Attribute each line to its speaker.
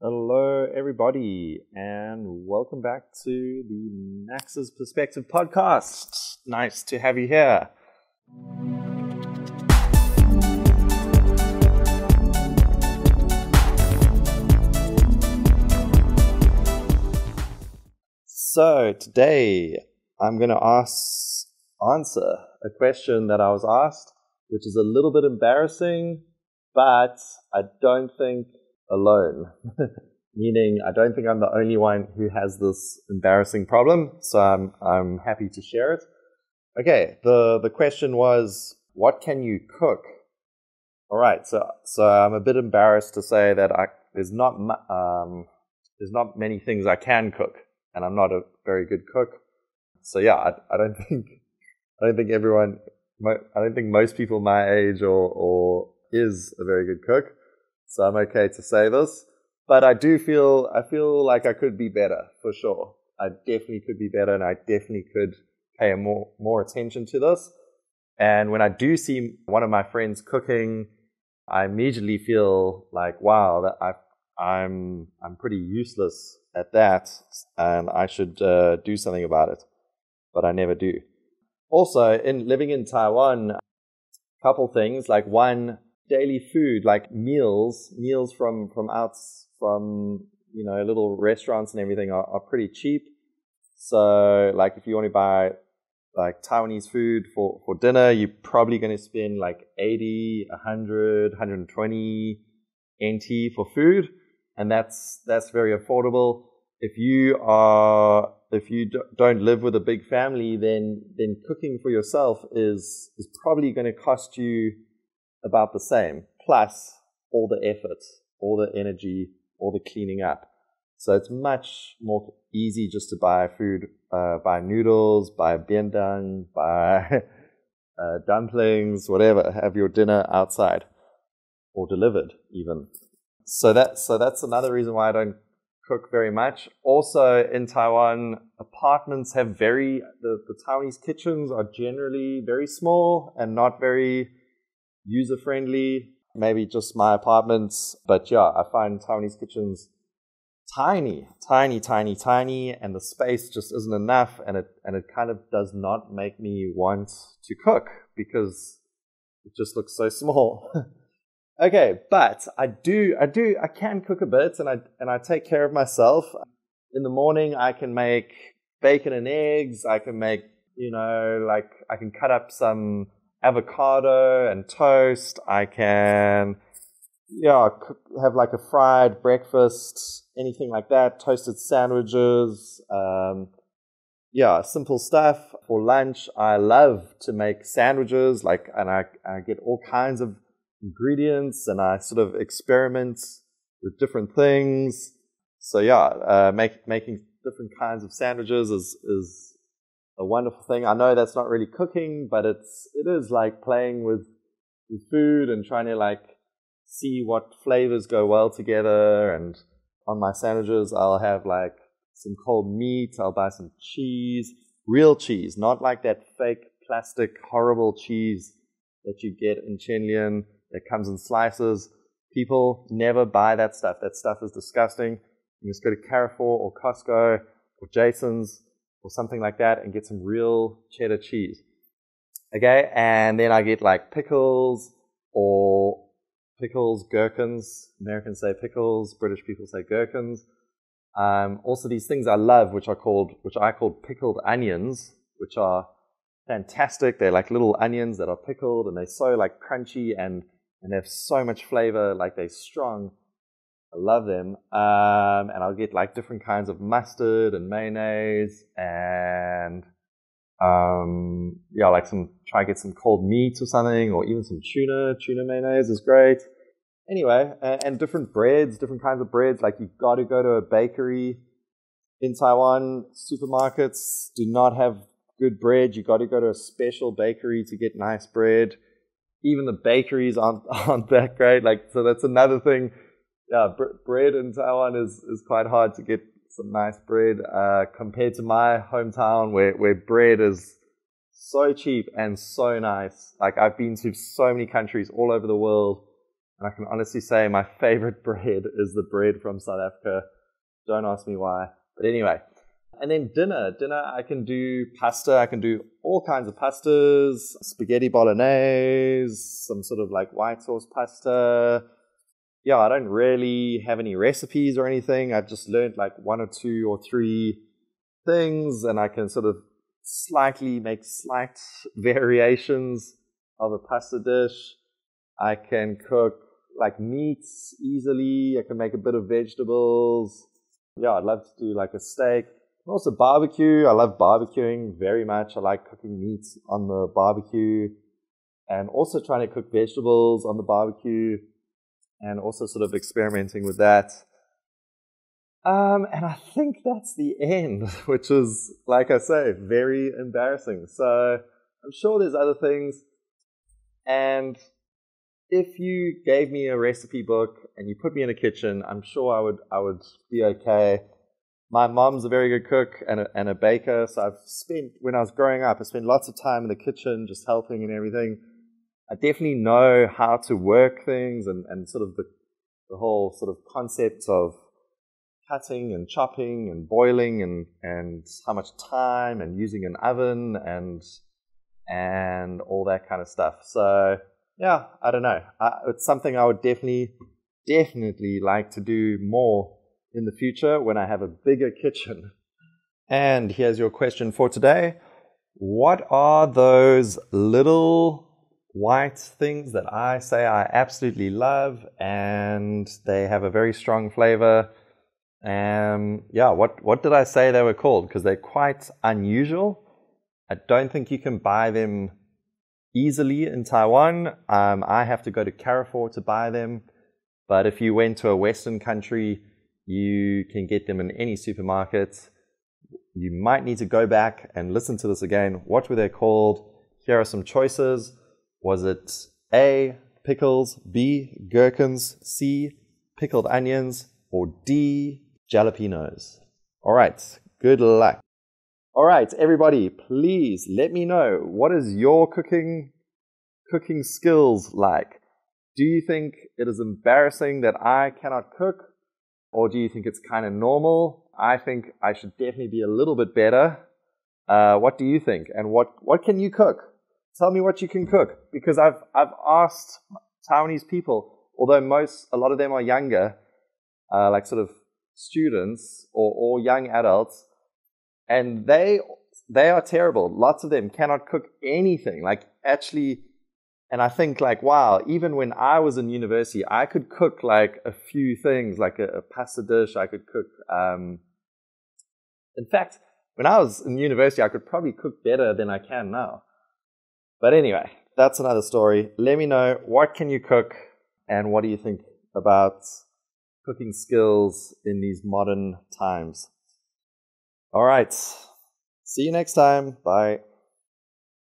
Speaker 1: Hello, everybody, and welcome back to the Max's Perspective podcast. Nice to have you here. So today I'm going to answer a question that I was asked, which is a little bit embarrassing, but I don't think alone. Meaning I don't think I'm the only one who has this embarrassing problem, so I'm happy to share it. Okay, the question was, what can you cook? All right, so I'm a bit embarrassed to say that there's not many things I can cook, and I'm not a very good cook. So yeah, I don't think most people my age or is a very good cook. So I'm okay to say this, but I feel like I could be better for sure. I definitely could be better, and I definitely could pay more attention to this. And when I do see one of my friends cooking, I immediately feel like, wow, that I'm pretty useless at that, and I should do something about it. But I never do. Also, in living in Taiwan, a couple things, like one, daily food, like meals from little restaurants and everything are pretty cheap. So like if you want to buy like Taiwanese food for dinner, you're probably going to spend like 80, 100, 120 NT for food, and that's very affordable. If you don't live with a big family, then cooking for yourself is probably going to cost you about the same, plus all the effort, all the energy, all the cleaning up. So it's much more easy just to buy food, buy noodles, buy biendang, buy dumplings, whatever. Have your dinner outside or delivered even. So that's another reason why I don't cook very much. Also in Taiwan, apartments have the Taiwanese kitchens are generally very small and not very user-friendly. Maybe just my apartments, but yeah, I find Taiwanese kitchens tiny, and the space just isn't enough, and it kind of does not make me want to cook because it just looks so small. Okay, but I can cook a bit, and I take care of myself. In the morning, I can make bacon and eggs. I can make, I can cut up some avocado and toast. I can, have like a fried breakfast, anything like that, toasted sandwiches, simple stuff. For lunch, I love to make sandwiches, and I get all kinds of ingredients, and I sort of experiment with different things. So making different kinds of sandwiches is a wonderful thing. I know that's not really cooking, but it is like playing with food and trying to like see what flavors go well together. And on my sandwiches, I'll have like some cold meat. I'll buy some cheese, real cheese, not like that fake plastic horrible cheese that you get in Chenlian that comes in slices. People never buy that stuff. That stuff is disgusting. You just go to Carrefour or Costco or Jason's or something like that and get some real cheddar cheese. Okay, and then I get like pickles, gherkins. Americans say pickles, British people say gherkins. Also these things I love, which I call pickled onions, which are fantastic. They're like little onions that are pickled, and they're so like crunchy and they have so much flavor, like they're strong. I love them. And I'll get like different kinds of mustard and mayonnaise and try to get some cold meat or something, or even some tuna mayonnaise is great. Anyway, and different breads, different kinds of breads. Like you got to go to a bakery in Taiwan. Supermarkets do not have good bread. You got to go to a special bakery to get nice bread. Even the bakeries aren't that great. So that's another thing. Yeah, bread in Taiwan is quite hard to get some nice bread compared to my hometown where bread is so cheap and so nice. Like I've been to so many countries all over the world. And I can honestly say my favorite bread is the bread from South Africa. Don't ask me why. But anyway. And then dinner. I can do pasta. I can do all kinds of pastas. Spaghetti bolognese. Some sort of like white sauce pasta. Yeah, I don't really have any recipes or anything. I've just learned like 1 or 2 or 3 things. And I can sort of make slight variations of a pasta dish. I can cook like meats easily. I can make a bit of vegetables. Yeah, I'd love to do like a steak. Also barbecue. I love barbecuing very much. I like cooking meats on the barbecue and also trying to cook vegetables on the barbecue and also sort of experimenting with that. And I think that's the end, which is, like I say, very embarrassing. So I'm sure there's other things. And if you gave me a recipe book and you put me in a kitchen, I'm sure I would be okay. My mom's a very good cook and a baker, so when I was growing up, I spent lots of time in the kitchen just helping and everything. I definitely know how to work things and sort of the whole sort of concept of cutting and chopping and boiling and how much time and using an oven and all that kind of stuff. So yeah, I don't know. It's something I would definitely like to do more in the future when I have a bigger kitchen. And here's your question for today. What are those little white things that I say I absolutely love and they have a very strong flavor? Yeah, what did I say they were called? Because they're quite unusual. I don't think you can buy them easily in Taiwan. I have to go to Carrefour to buy them. But if you went to a Western country, you can get them in any supermarket. You might need to go back and listen to this again. What were they called? Here are some choices. Was it A, pickles, B, gherkins, C, pickled onions, or D, jalapenos? All right, good luck. All right, everybody, please let me know, what is your cooking skills like? Do you think it is embarrassing that I cannot cook? Or do you think it's kind of normal? I think I should definitely be a little bit better. What do you think? And what can you cook? Tell me what you can cook. Because I've asked Taiwanese people, although a lot of them are younger, like sort of students or young adults, and they are terrible. Lots of them cannot cook anything. Like actually, and I think like, wow, even when I was in university, I could cook like a few things, like a pasta dish. I could cook. In fact, when I was in university, I could probably cook better than I can now. But anyway, that's another story. Let me know, what can you cook and what do you think about cooking skills in these modern times? All right. See you next time. Bye.